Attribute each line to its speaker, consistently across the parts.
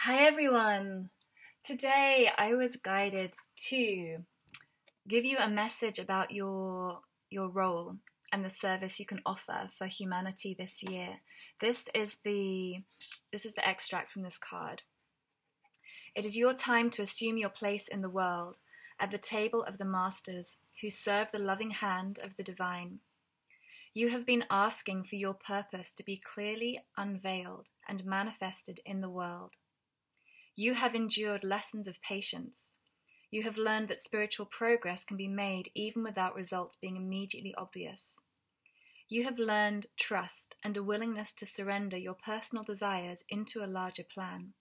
Speaker 1: Hi everyone! Today I was guided to give you a message about your role and the service you can offer for humanity this year. This is the extract from this card. It is your time to assume your place in the world at the table of the masters who serve the loving hand of the divine. You have been asking for your purpose to be clearly unveiled and manifested in the world. You have endured lessons of patience. You have learned that spiritual progress can be made even without results being immediately obvious. You have learned trust and a willingness to surrender your personal desires into a larger plan.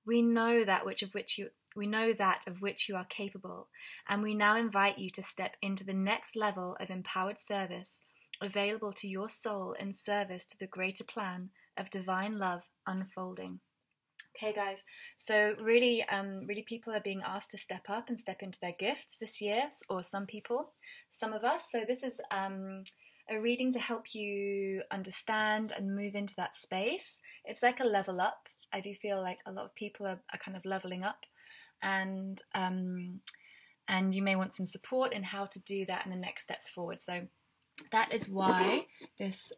Speaker 1: We know that of which you are capable, and we now invite you to step into the next level of empowered service available to your soul in service to the greater plan of divine love unfolding. Okay, guys, so really people are being asked to step up and step into their gifts this year, or some of us. So this is a reading to help you understand and move into that space. It's like a level up. I do feel like a lot of people are kind of leveling up, and you may want some support in how to do that in the next steps forward. So that is why this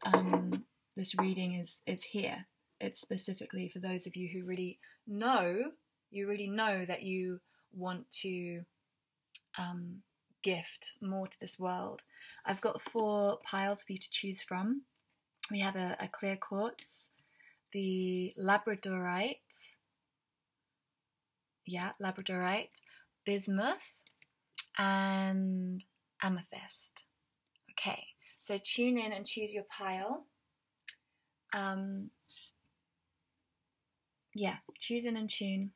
Speaker 1: reading is here. It's specifically for those of you who really know that you want to gift more to this world. I've got 4 piles for you to choose from. We have a clear quartz, the labradorite, bismuth, and amethyst. Okay, so tune in and choose your pile. Choose in and tune.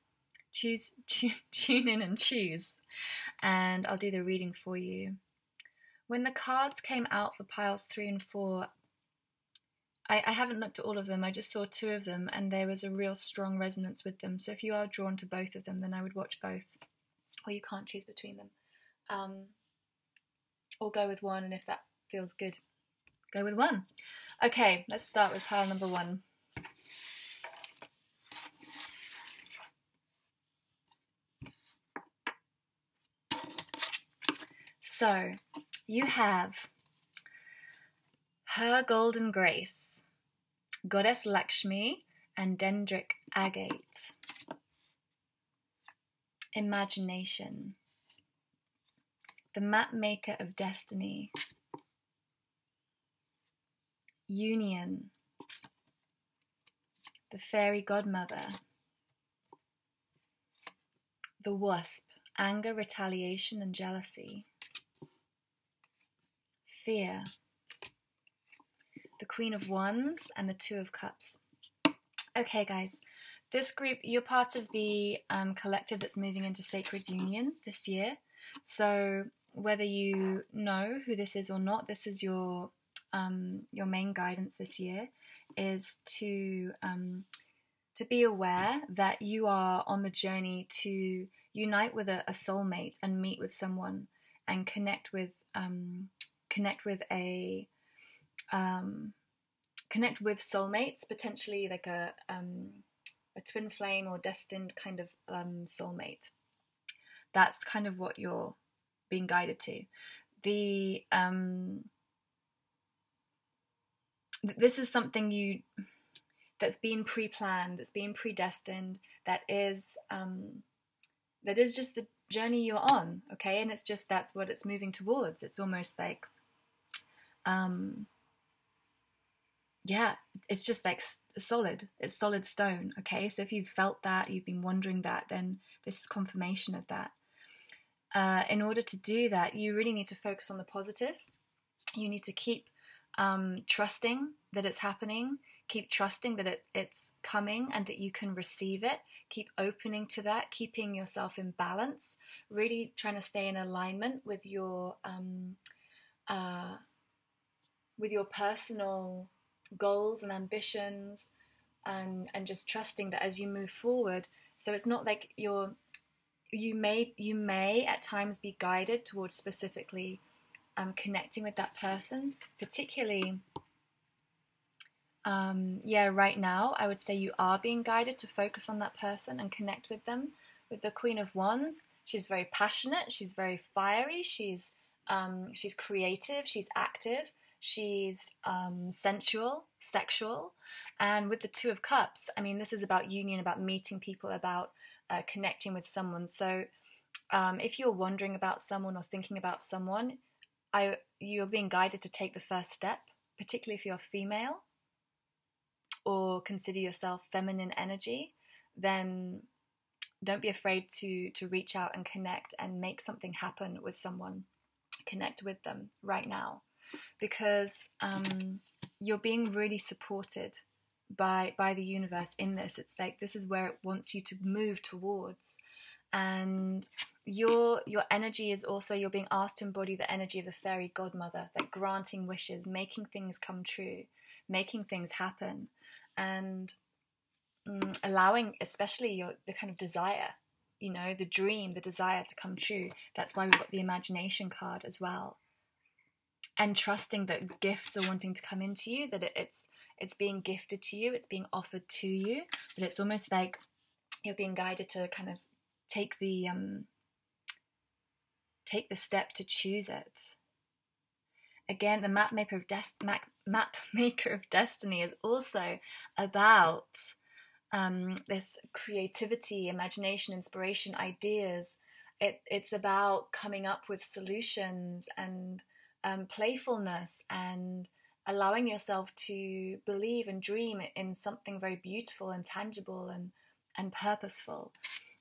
Speaker 1: Tune in and choose. And I'll do the reading for you. When the cards came out for piles 3 and 4, I haven't looked at all of them. I just saw 2 of them, and there was a real strong resonance with them. So if you are drawn to both of them, then I would watch both. Or you can't choose between them. Or go with one, and if that feels good, go with one. Okay, let's start with pile number 1. So, you have Her Golden Grace, Goddess Lakshmi, and Dendric Agate. Imagination, the Map Maker of Destiny. Union, the Fairy Godmother. The Wasp, Anger, Retaliation, and Jealousy. Fear, the Queen of Wands, and the 2 of Cups. Okay, guys, this group, you're part of the collective that's moving into Sacred Union this year. So whether you know who this is or not, this is your main guidance this year, is to be aware that you are on the journey to unite with a soulmate and meet with someone and connect with soulmates, potentially like a twin flame or destined kind of soulmate. That's kind of what you're being guided to. This is something that's been pre-planned, that's been predestined, that is just the journey you're on, okay? And it's just, that's what it's moving towards. It's almost like it's just like solid. It's solid stone, okay? So if you've felt that, you've been wondering that, then this is confirmation of that. In order to do that, you really need to focus on the positive. You need to keep trusting that it's happening. Keep trusting that it's coming and that you can receive it. Keep opening to that, keeping yourself in balance, really trying to stay in alignment with your personal goals and ambitions, and just trusting that as you move forward. So it's not like you may at times be guided towards specifically connecting with that person, particularly Yeah, right now, I would say you are being guided to focus on that person and connect with them. With the Queen of Wands, she's very passionate, she's very fiery, she's creative, she's active, she's sensual, sexual. And with the Two of Cups, I mean, this is about union, about meeting people, about connecting with someone. So if you're wondering about someone or thinking about someone, you're being guided to take the first step, particularly if you're female or consider yourself feminine energy. Then don't be afraid to reach out and connect and make something happen with someone. Connect with them right now, because you're being really supported by the universe in this. It's like this is where it wants you to move towards. And your energy is also, you're being asked to embody the energy of the fairy godmother, like granting wishes, making things come true, making things happen, and allowing, especially the kind of desire, the dream, the desire to come true. That's why we've got the imagination card as well. And trusting that gifts are wanting to come into you, that it's being gifted to you, it's being offered to you, but it's almost like you're being guided to kind of take the step to choose it. Again, the map maker of destiny is also about this creativity, imagination, inspiration, ideas. It's about coming up with solutions and playfulness and allowing yourself to believe and dream in something very beautiful and tangible and purposeful.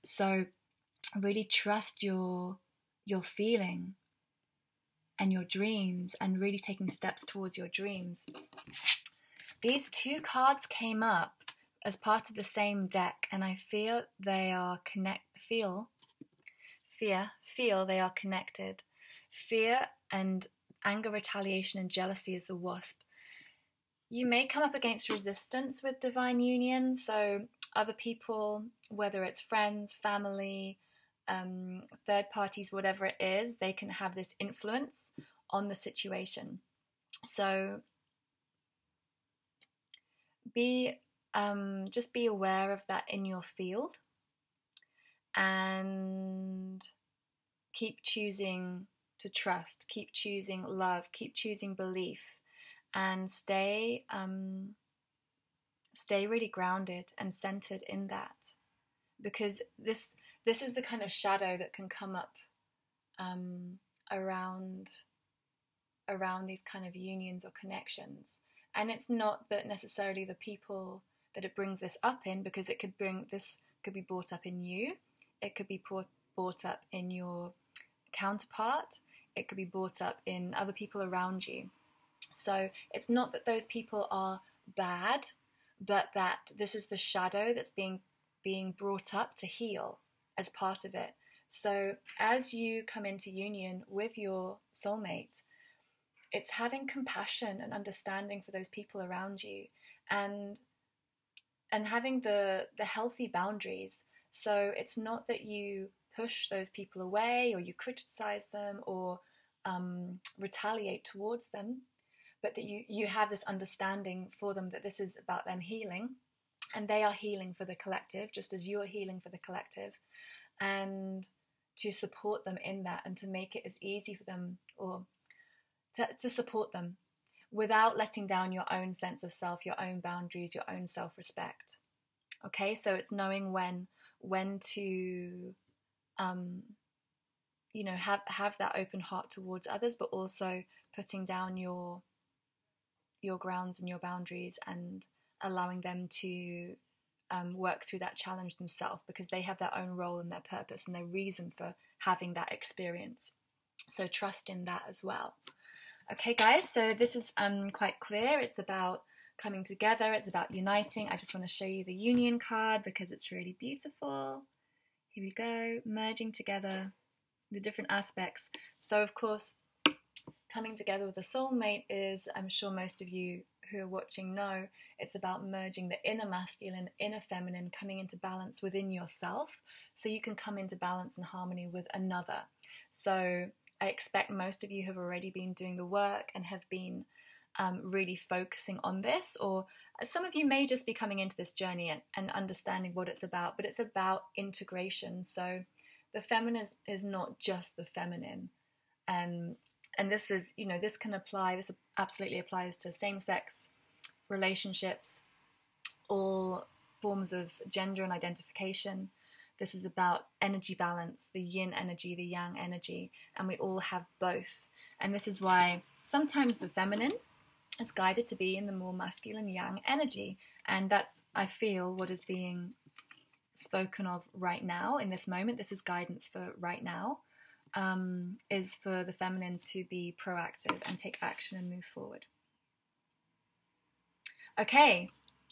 Speaker 1: So really trust your feeling and your dreams, and really taking steps towards your dreams. These two cards came up as part of the same deck, and I feel they are feel they are connected. Fear and anger, retaliation, and jealousy is the Wasp. You may come up against resistance with divine union, so other people, whether it's friends, family, third parties, whatever it is, they can have this influence on the situation. So just be aware of that in your field, and keep choosing to trust, keep choosing love, keep choosing belief, and stay really grounded and centered in that, because this is the kind of shadow that can come up around these kind of unions or connections. And it's not that necessarily the people that it brings this up in, because it could be brought up in you, it could be brought up in your counterpart, it could be brought up in other people around you. So it's not that those people are bad, but that this is the shadow that's being brought up to heal as part of it. So as you come into union with your soulmate, it's having compassion and understanding for those people around you, and having the healthy boundaries. So it's not that you push those people away, or you criticize them, or retaliate towards them, but that you have this understanding for them that this is about them healing, and they are healing for the collective, just as you are healing for the collective, and to support them in that, and to make it as easy for them, or to support them without letting down your own sense of self, your own boundaries, your own self-respect. Okay, so it's knowing when to have that open heart towards others, but also putting down your grounds and your boundaries, and allowing them to work through that challenge themselves, because they have their own role and their purpose and their reason for having that experience. So trust in that as well. Okay, guys, so this is quite clear. It's about coming together. It's about uniting. I just want to show you the union card because it's really beautiful. Here we go, merging together the different aspects. So, of course, coming together with a soulmate is, I'm sure most of you who are watching know, it's about merging the inner masculine, inner feminine, coming into balance within yourself, so you can come into balance and harmony with another. So I expect most of you have already been doing the work and have been really focusing on this, or some of you may just be coming into this journey and understanding what it's about, but it's about integration. So the feminine is not just the feminine, and this is, this can apply, this absolutely applies to same-sex relationships, all forms of gender and identification. This is about energy balance, the yin energy, the yang energy, and we all have both. And this is why sometimes the feminine is guided to be in the more masculine yang energy. And that's, I feel, what is being spoken of right now in this moment. This is guidance for right now, is for the feminine to be proactive and take action and move forward. Okay,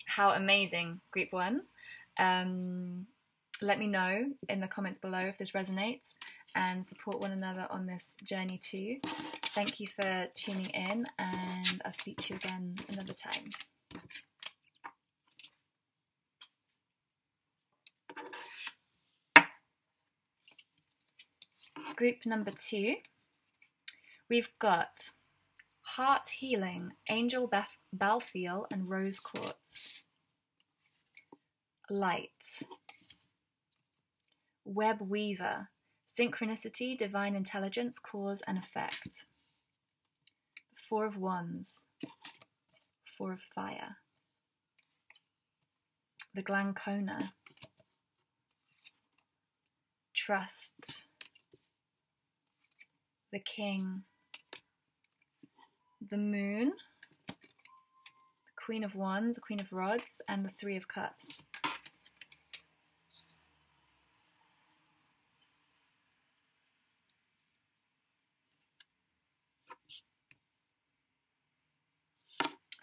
Speaker 1: how amazing, Group 1. Let me know in the comments below if this resonates, and support one another on this journey too. Thank you for tuning in, and I'll speak to you again another time. Group number 2, we've got Heart Healing, Angel Balthiel and Rose Quartz. Light. Web Weaver, Synchronicity, Divine Intelligence, Cause and Effect. 4 of Wands, 4 of Fire. The Glancona. Trust. The King. The Moon. The Queen of Wands, the Queen of Rods, and the 3 of Cups.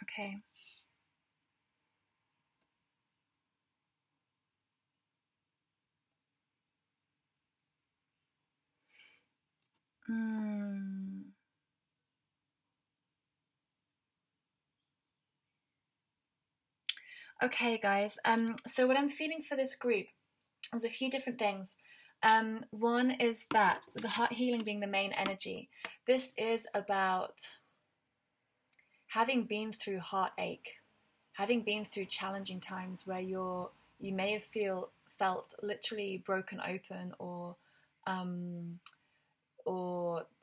Speaker 1: Okay. Okay, guys. So what I'm feeling for this group is a few different things. One is that the heart healing being the main energy. This is about having been through heartache, having been through challenging times where you may have felt literally broken open, or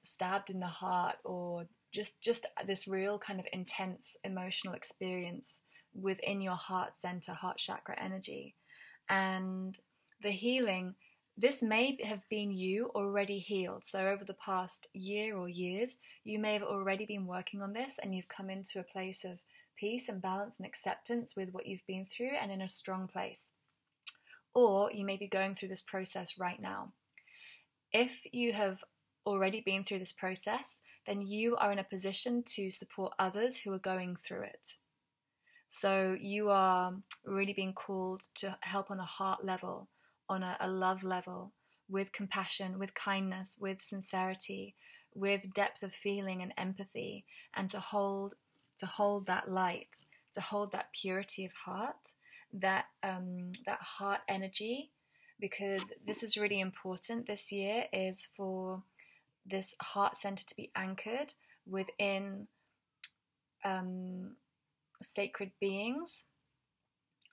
Speaker 1: stabbed in the heart, or just this real kind of intense emotional experience within your heart center, heart chakra energy. And the healing, this may have been you already healed. So over the past year or years, you may have already been working on this, and you've come into a place of peace and balance and acceptance with what you've been through, and in a strong place. Or you may be going through this process right now. If you have already been through this process, then you are in a position to support others who are going through it. So you are really being called to help on a heart level, on a love level, with compassion, with kindness, with sincerity, with depth of feeling and empathy, and to hold that light, to hold that purity of heart, that heart energy, because this is really important this year, is for this heart center to be anchored within sacred beings,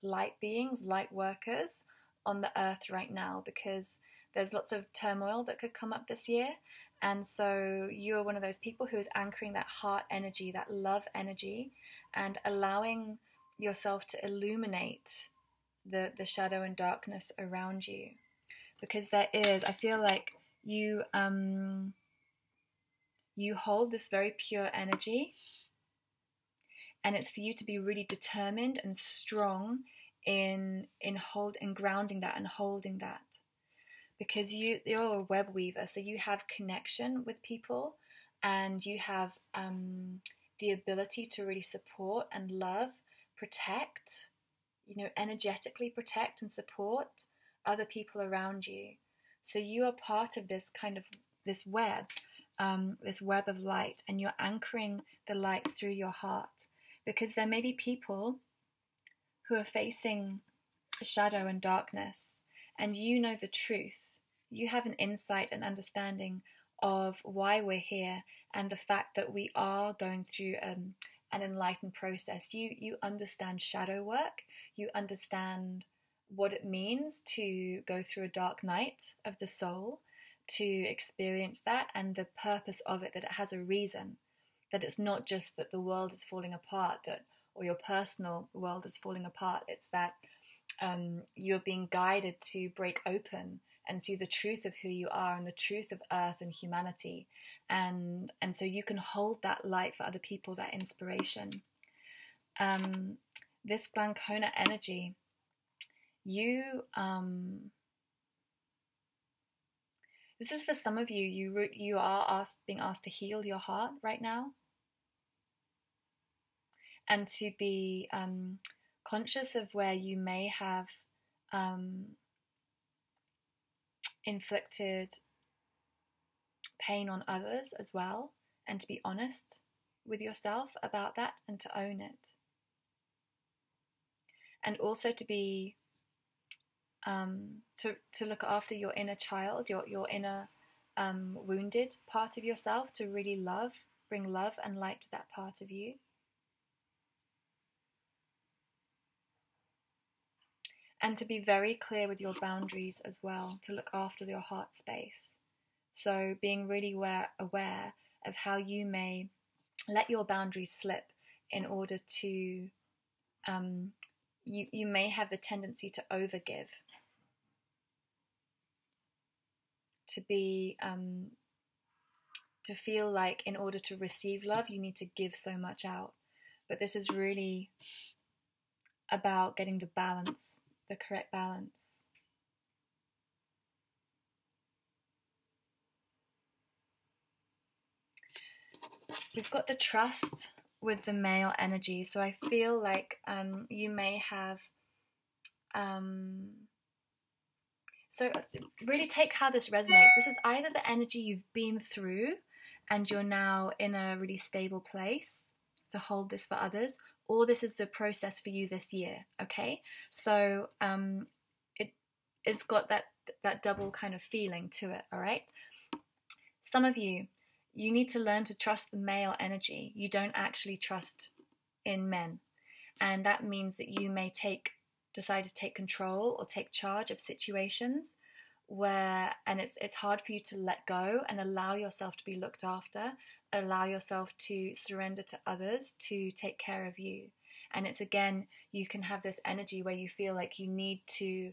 Speaker 1: light workers on the earth right now, because there's lots of turmoil that could come up this year. And so you are one of those people who is anchoring that heart energy, that love energy, and allowing yourself to illuminate the shadow and darkness around you. Because I feel like you hold this very pure energy, and it's for you to be really determined and strong in grounding that and holding that. Because you're a web weaver, so you have connection with people, and you have the ability to really support and love, protect, energetically protect and support other people around you. So you are part of this kind of this web of light, and you're anchoring the light through your heart, because there may be people who are facing shadow and darkness, and you know the truth. You have an insight and understanding of why we're here, and the fact that we are going through an enlightened process. You understand shadow work. You understand what it means to go through a dark night of the soul, to experience that, and the purpose of it, that it has a reason, that it's not just that the world is falling apart, or your personal world is falling apart. It's that you're being guided to break open and see the truth of who you are and the truth of earth and humanity, and so you can hold that light for other people, that inspiration. This Glancona energy, this is for some of you. You are being asked to heal your heart right now, and to be conscious of where you may have inflicted pain on others as well, and to be honest with yourself about that and to own it. And also to be to look after your inner child, your inner wounded part of yourself, to really bring love and light to that part of you. And to be very clear with your boundaries as well, to look after your heart space. So being really aware of how you may let your boundaries slip in order to, you may have the tendency to overgive, to be, to feel like in order to receive love, you need to give so much out. But this is really about getting the balance, the correct balance. We've got the trust with the male energy, so I feel like you may have so really take how this resonates. This is either the energy you've been through and you're now in a really stable place to hold this for others, or this is the process for you this year, okay? So it's got that double kind of feeling to it, all right? Some of you need to learn to trust the male energy. You don't actually trust in men. And that means that you may decide to take control or take charge of situations and it's hard for you to let go and allow yourself to be looked after, allow yourself to surrender to others to take care of you. And it's, again, you can have this energy where you feel like you need to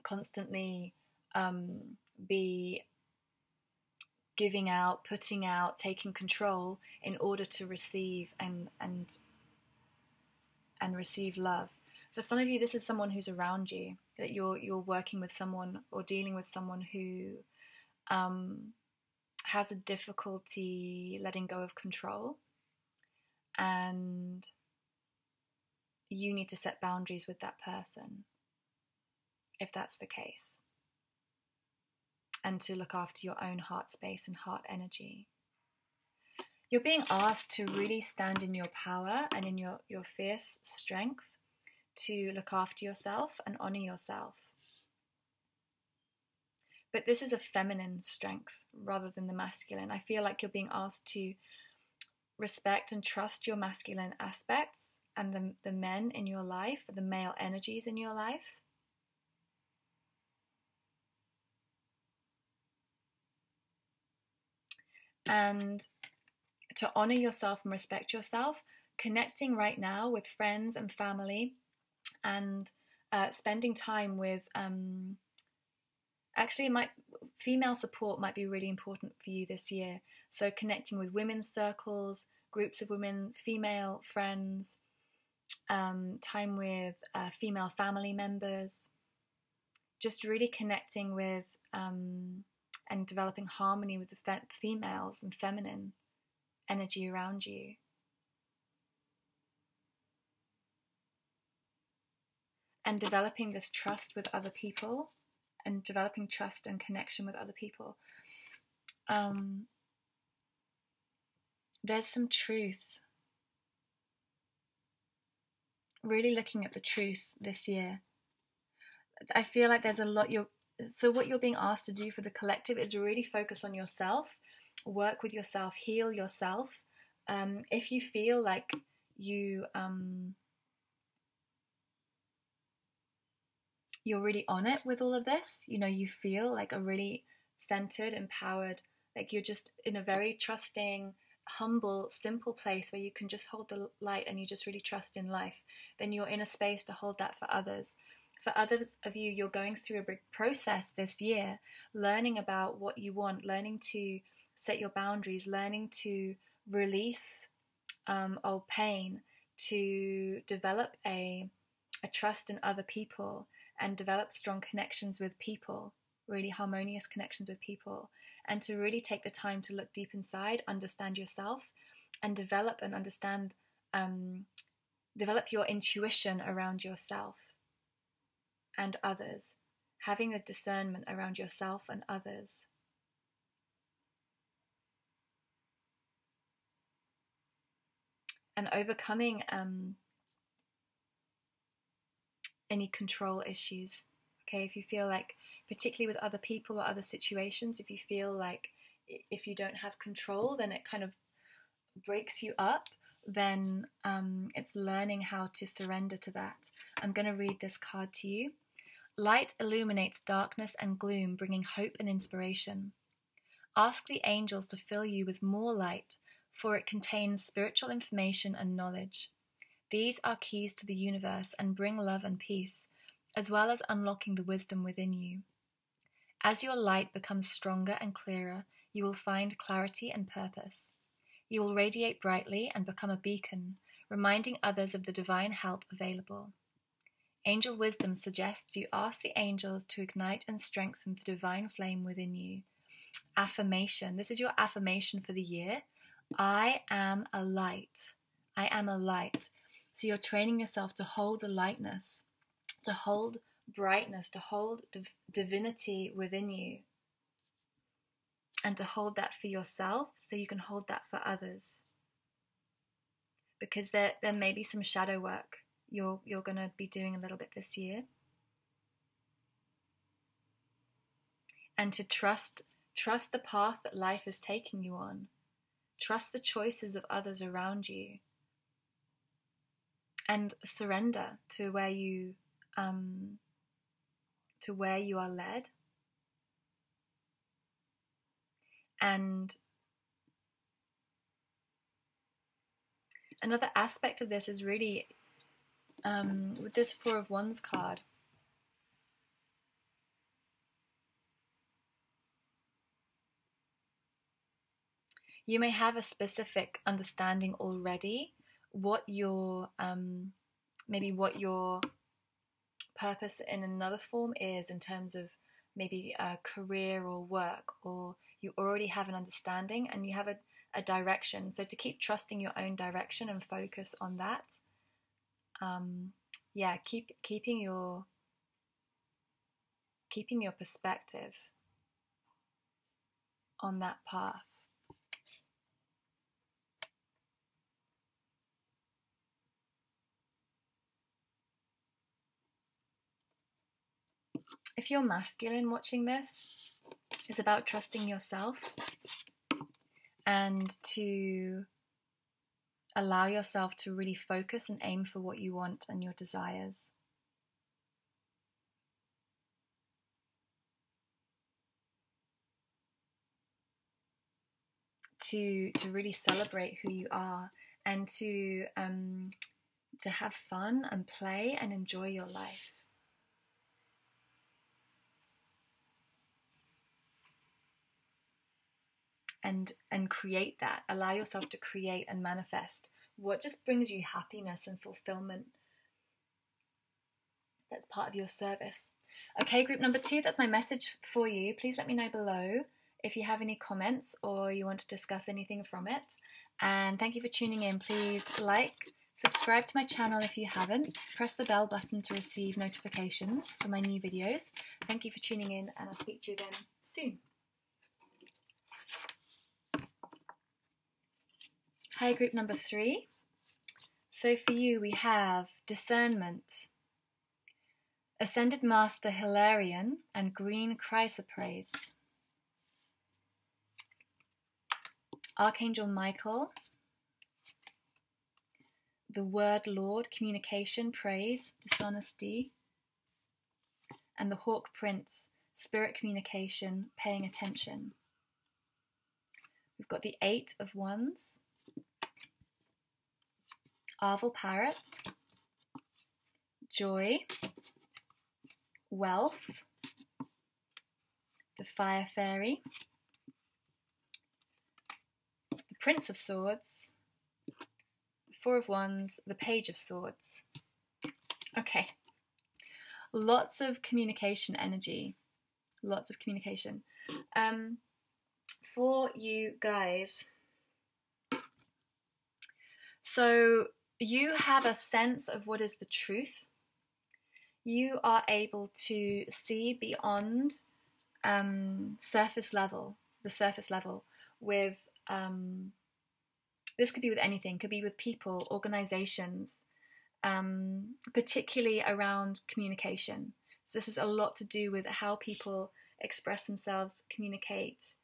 Speaker 1: constantly be giving out, putting out, taking control in order to receive and receive love. For some of you, this is someone who's around you, that you're working with someone or dealing with someone who has a difficulty letting go of control, and you need to set boundaries with that person, if that's the case, and to look after your own heart space and heart energy. You're being asked to really stand in your power and in your fierce strength, to look after yourself and honor yourself. But this is a feminine strength rather than the masculine. I feel like you're being asked to respect and trust your masculine aspects and the men in your life, the male energies in your life. And to honor yourself and respect yourself, connecting right now with friends and family, and spending time with female support might be really important for you this year. So connecting with women's circles, groups of women, female friends, time with female family members, just really connecting with and developing harmony with the females and feminine energy around you. And developing this trust with other people, and developing trust and connection with other people. There's some truth. Really looking at the truth this year. I feel like there's a lot so what you're being asked to do for the collective is really focus on yourself, work with yourself, heal yourself. If you feel like you're really on it with all of this. You know, you feel like a really centered, empowered, like you're just in a very trusting, humble, simple place where you can just hold the light and you just really trust in life. Then you're in a space to hold that for others. For others of you, you're going through a big process this year, learning about what you want, learning to set your boundaries, learning to release old pain, to develop a trust in other people and develop strong connections with people, really harmonious connections with people, and to really take the time to look deep inside, understand yourself, and develop and understand, develop your intuition around yourself and others, having the discernment around yourself and others. And overcoming any control issues. Okay, if you feel like, particularly with other people or other situations, if you feel like if you don't have control, then it kind of breaks you up, then it's learning how to surrender to that. I'm going to read this card to you. Light illuminates darkness and gloom, bringing hope and inspiration. Ask the angels to fill you with more light, for it contains spiritual information and knowledge. These are keys to the universe and bring love and peace, as well as unlocking the wisdom within you. As your light becomes stronger and clearer, you will find clarity and purpose. You will radiate brightly and become a beacon, reminding others of the divine help available. Angel wisdom suggests you ask the angels to ignite and strengthen the divine flame within you. Affirmation. This is your affirmation for the year. I am a light. I am a light. So you're training yourself to hold the lightness, to hold brightness, to hold divinity within you, and to hold that for yourself so you can hold that for others. Because there may be some shadow work you're going to be doing a little bit this year. And to trust the path that life is taking you on. Trust the choices of others around you. And surrender to where you are led. And another aspect of this is really with this Four of Wands card. You may have a specific understanding already what your what your purpose in another form is in terms of maybe a career or work, or you already have an understanding and you have a direction. So to keep trusting your own direction and focus on that. Keeping your perspective on that path. If you're masculine watching this, it's about trusting yourself and to allow yourself to really focus and aim for what you want and your desires. To really celebrate who you are and to have fun and play and enjoy your life. And create that. Allow yourself to create and manifest what just brings you happiness and fulfillment. That's part of your service. Okay, group number 2, that's my message for you. Please let me know below if you have any comments or you want to discuss anything from it. And thank you for tuning in. Please like, subscribe to my channel if you haven't. Press the bell button to receive notifications for my new videos. Thank you for tuning in, and I'll speak to you again soon. Hi, group number 3. So for you, we have discernment, Ascended Master Hilarion, and Green Chrysoprase. Archangel Michael, the word Lord, communication, praise, dishonesty. And the Hawk Prince, spirit communication, paying attention. We've got the 8 of Wands, Arval Parrot, joy, wealth, the Fire Fairy, the Prince of Swords, the 4 of Wands, the Page of Swords. Okay, lots of communication energy, lots of communication. For you guys, so you have a sense of what is the truth. You are able to see beyond the surface level with, this could be with anything, could be with people, organizations, particularly around communication. So this is a lot to do with how people express themselves, communicate,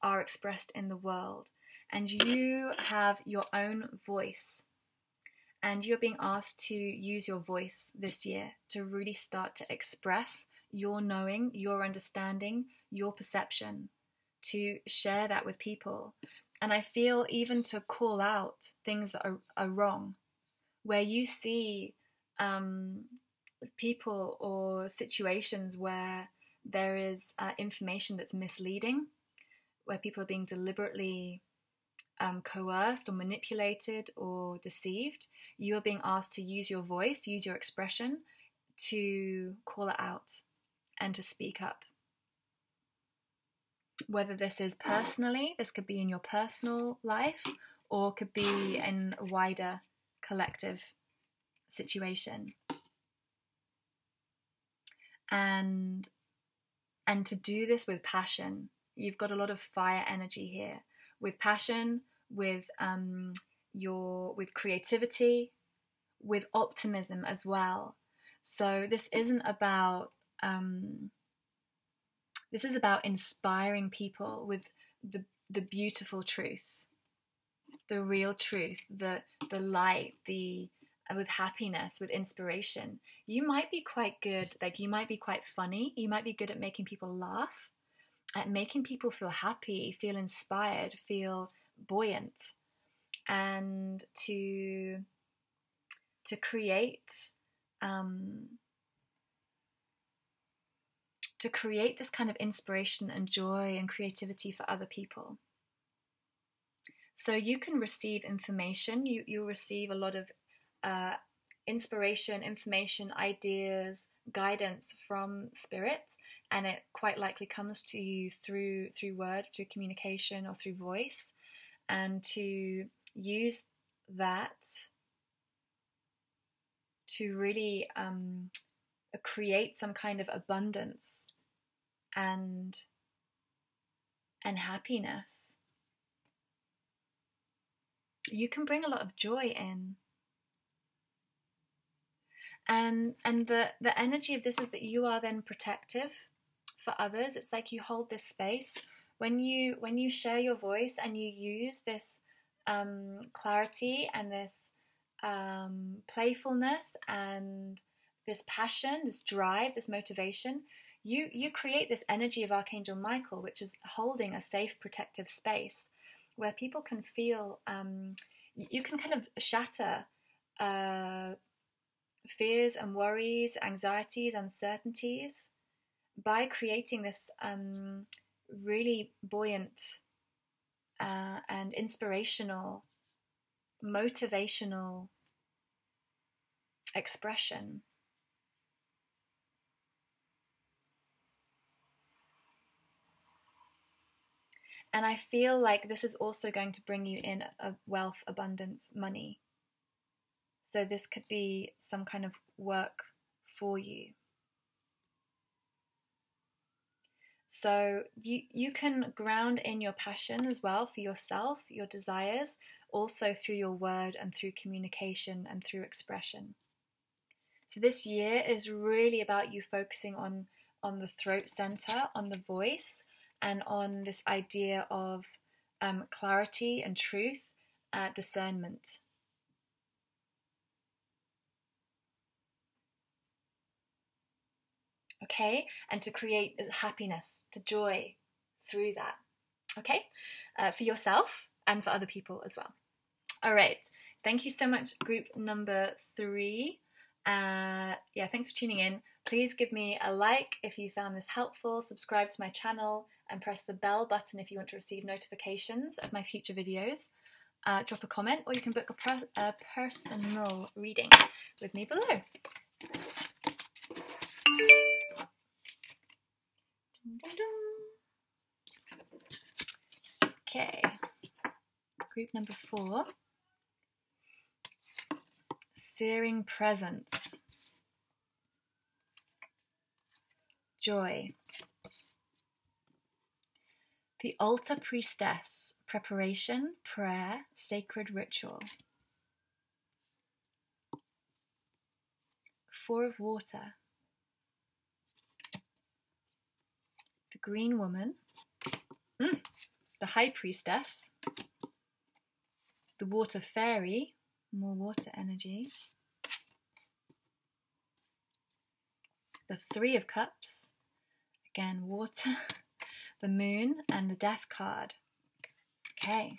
Speaker 1: are expressed in the world. And you have your own voice. And you're being asked to use your voice this year to really start to express your knowing, your understanding, your perception, to share that with people. And I feel even to call out things that are wrong, where you see people or situations where there is information that's misleading, where people are being deliberately coerced or manipulated or deceived. You are being asked to use your voice, use your expression to call it out and to speak up. Whether this is personally, this could be in your personal life, or could be in a wider collective situation. And to do this with passion. You've got a lot of fire energy here. With passion, with creativity, with optimism as well. So this isn't about this is about inspiring people with the beautiful truth, the real truth, the light, with happiness, with inspiration. You might be quite good, you might be quite funny, you might be good at making people laugh, at making people feel happy, feel inspired, feel buoyant, and to create this kind of inspiration and joy and creativity for other people. So you can receive information, you'll receive a lot of inspiration, information, ideas, guidance from spirit, and it quite likely comes to you through words, through communication, or through voice, and to use that to really create some kind of abundance and happiness. You can bring a lot of joy in. And the energy of this is that you are then protective for others. It's like you hold this space. When you share your voice and you use this clarity and this playfulness and this passion, this drive, this motivation, you create this energy of Archangel Michael, which is holding a safe, protective space where people can feel, you can kind of shatter fears and worries, anxieties, uncertainties by creating this really buoyant and inspirational, motivational expression. And I feel like this is also going to bring you in a wealth, abundance, money. So this could be some kind of work for you. So you can ground in your passion as well for yourself, your desires, also through your word and through communication and through expression. So this year is really about you focusing on the throat center, on the voice, and on this idea of clarity and truth, discernment. okay? And to create happiness, to joy through that, okay? For yourself and for other people as well. All right, thank you so much, group number 3. Yeah, thanks for tuning in. Please give me a like if you found this helpful, subscribe to my channel, and press the bell button if you want to receive notifications of my future videos. Drop a comment, or you can book a personal reading with me below. Okay, group number 4. Searing presence. Joy. The altar priestess. Preparation, prayer, sacred ritual. 4 of water. The green woman. The high priestess. The water fairy. More water energy. The 3 of cups. Again, water. The moon and the death card. Okay.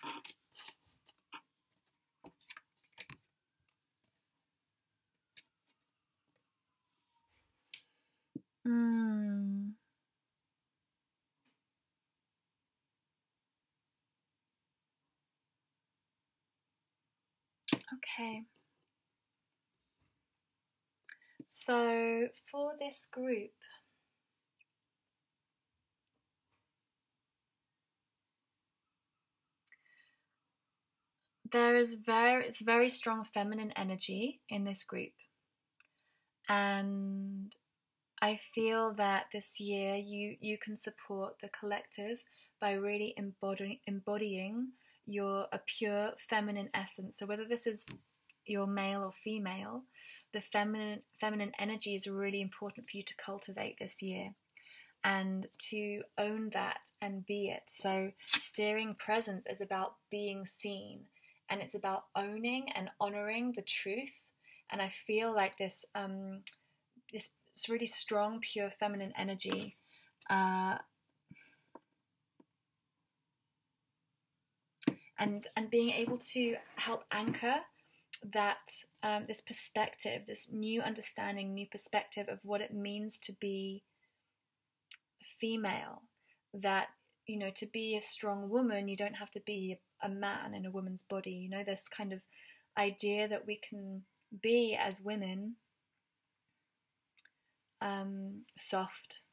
Speaker 1: Okay. So for this group, it's very strong feminine energy in this group, and I feel that this year you can support the collective by really embodying a pure feminine essence. So whether this is your male or female, the feminine energy is really important for you to cultivate this year and to own that and be it. So steering presence is about being seen, and it's about owning and honoring the truth. And I feel like this really strong, pure feminine energy and being able to help anchor that this perspective, this new understanding, new perspective of what it means to be female. That, you know, to be a strong woman, you don't have to be a man in a woman's body. You know, this kind of idea that we can be as women soft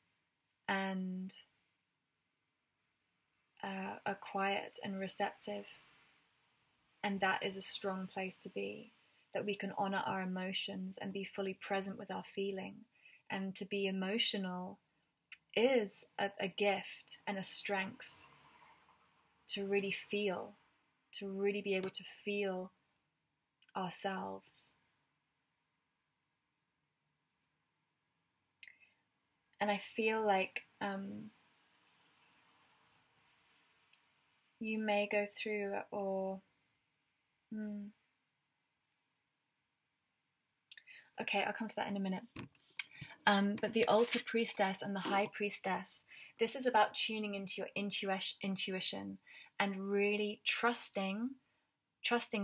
Speaker 1: and are quiet and receptive, and that is a strong place to be, that we can honor our emotions and be fully present with our feeling. And to be emotional is a gift and a strength, to really feel, to really be able to feel ourselves. And I feel like you may go through, okay, I'll come to that in a minute. But the altar priestess and the high priestess, this is about tuning into your intuition and really trusting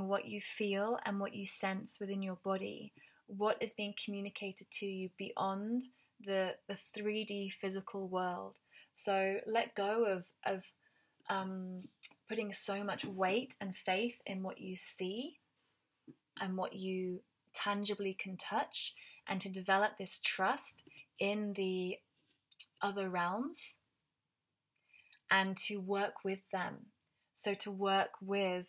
Speaker 1: what you feel and what you sense within your body, what is being communicated to you beyond the 3D physical world. So let go of putting so much weight and faith in what you see and what you tangibly can touch, and to develop this trust in the other realms and to work with them. So to work with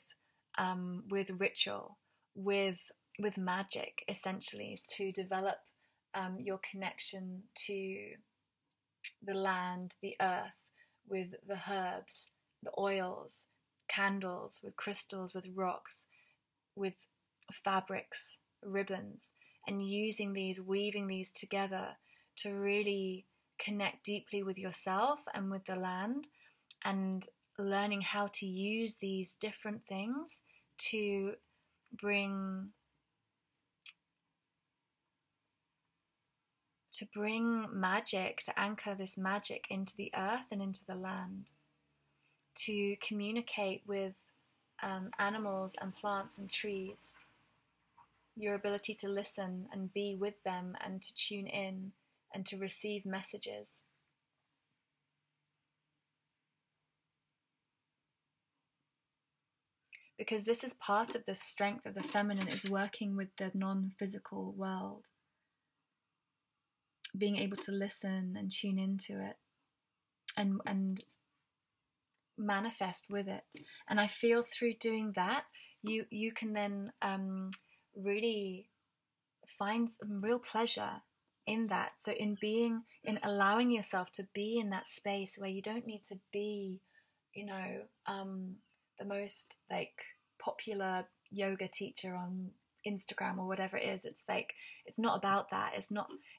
Speaker 1: ritual, with magic, essentially, is to develop your connection to the land, the earth, with the herbs, the oils, candles, with crystals, with rocks, with fabrics, ribbons, and using these, weaving these together to really connect deeply with yourself and with the land, and learning how to use these different things to to bring magic, to anchor this magic into the earth and into the land, to communicate with animals and plants and trees, your ability to listen and be with them and to tune in and to receive messages. Because this is part of the strength of the feminine, is working with the non-physical world, being able to listen and tune into it and manifest with it. And I feel through doing that, you can then really find some real pleasure in that. So in allowing yourself to be in that space where you don't need to be, the most popular yoga teacher on Instagram or whatever it is. It's not about that.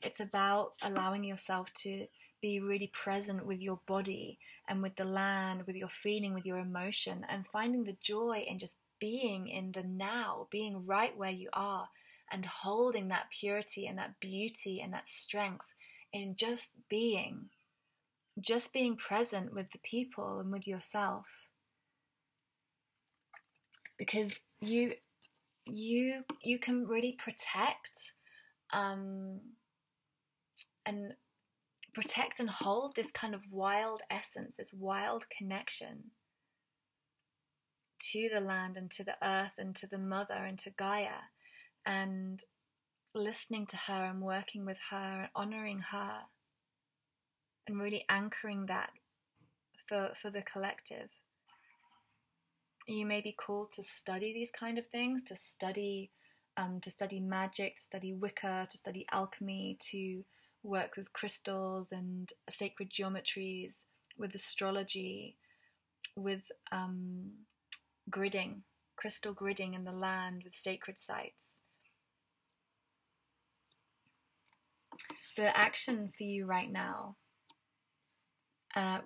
Speaker 1: It's about allowing yourself to be really present with your body and with the land, with your feeling, with your emotion, and finding the joy in just being in the now, being right where you are, and holding that purity and that beauty and that strength in just being present with the people and with yourself. Because you can really protect and hold this kind of wild essence, this wild connection to the land and to the earth and to the mother and to Gaia, and listening to her and working with her and honoring her and really anchoring that for the collective. You may be called to study these kind of things, to study magic, to study Wicca, to study alchemy, to work with crystals and sacred geometries, with astrology, with gridding, crystal gridding in the land, with sacred sites. The action for you right now,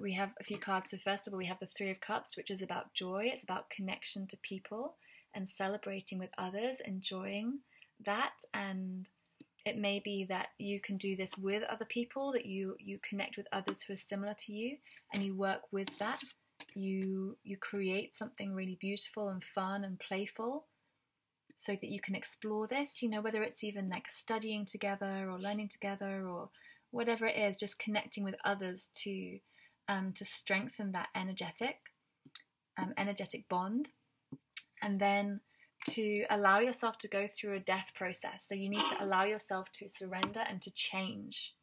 Speaker 1: we have a few cards. So first of all, we have the Three of Cups, which is about joy. It's about connection to people and celebrating with others, enjoying that. And it may be that you can do this with other people, that you connect with others who are similar to you, and you work with that. You create something really beautiful and fun and playful, so that you can explore this, whether it's even like studying together or learning together or whatever it is, just connecting with others to strengthen that energetic bond. And then to allow yourself to go through a death process. So you need to allow yourself to surrender and to change,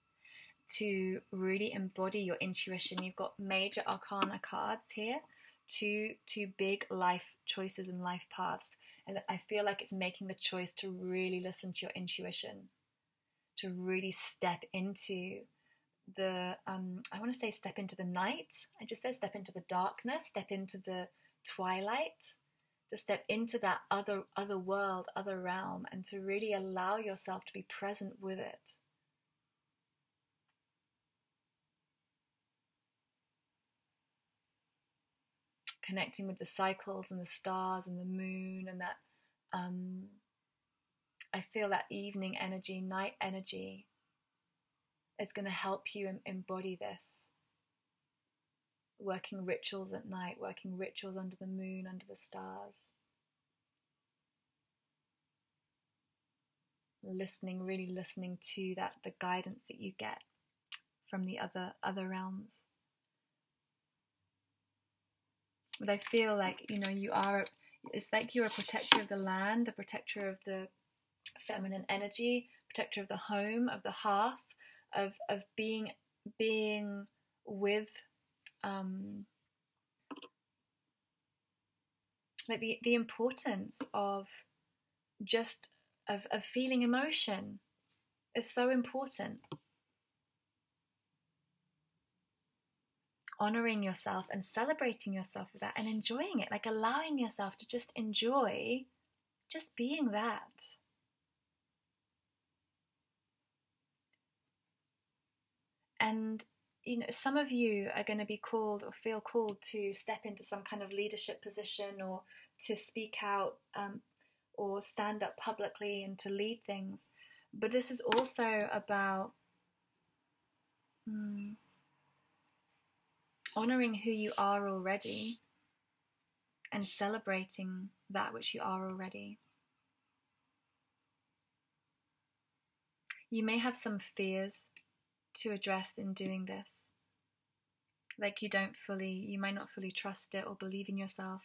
Speaker 1: to really embody your intuition. You've got major arcana cards here, two big life choices and life paths. And I feel like it's making the choice to really listen to your intuition, to really step into I want to say step into the night. I just said step into the darkness, step into the twilight, to step into that other world, other realm, and to really allow yourself to be present with it. Connecting with the cycles and the stars and the moon, and that I feel that evening energy, night energy is going to help you embody this. Working rituals at night, working rituals under the moon, under the stars. Really listening to the guidance that you get from the other realms. But I feel like, it's like you're a protector of the land, a protector of the feminine energy, protector of the home, of the hearth, of being with like the importance of just of feeling emotion is so important. Honoring yourself and celebrating yourself with that and enjoying it, like allowing yourself to just enjoy just being that. And some of you are going to be called or feel called to step into some kind of leadership position, or to speak out or stand up publicly and to lead things. But this is also about Honoring who you are already and celebrating that which you are already. You may have some fears to address in doing this. Like you might not fully trust it or believe in yourself.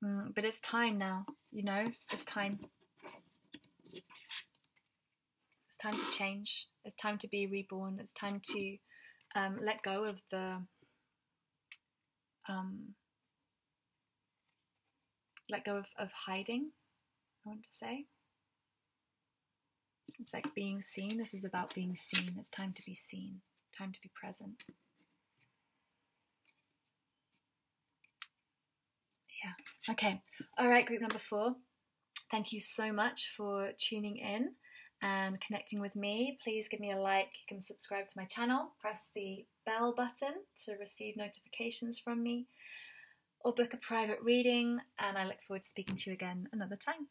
Speaker 1: But it's time now, it's time. It's time to change. It's time to be reborn. It's time to let go of of hiding, I want to say. It's like being seen. This is about being seen. It's time to be seen. Time to be present. Yeah. Okay. All right, group number 4. Thank you so much for tuning in and connecting with me. Please give me a like. You can subscribe to my channel. Press the bell button to receive notifications from me, or book a private reading. And I look forward to speaking to you again another time.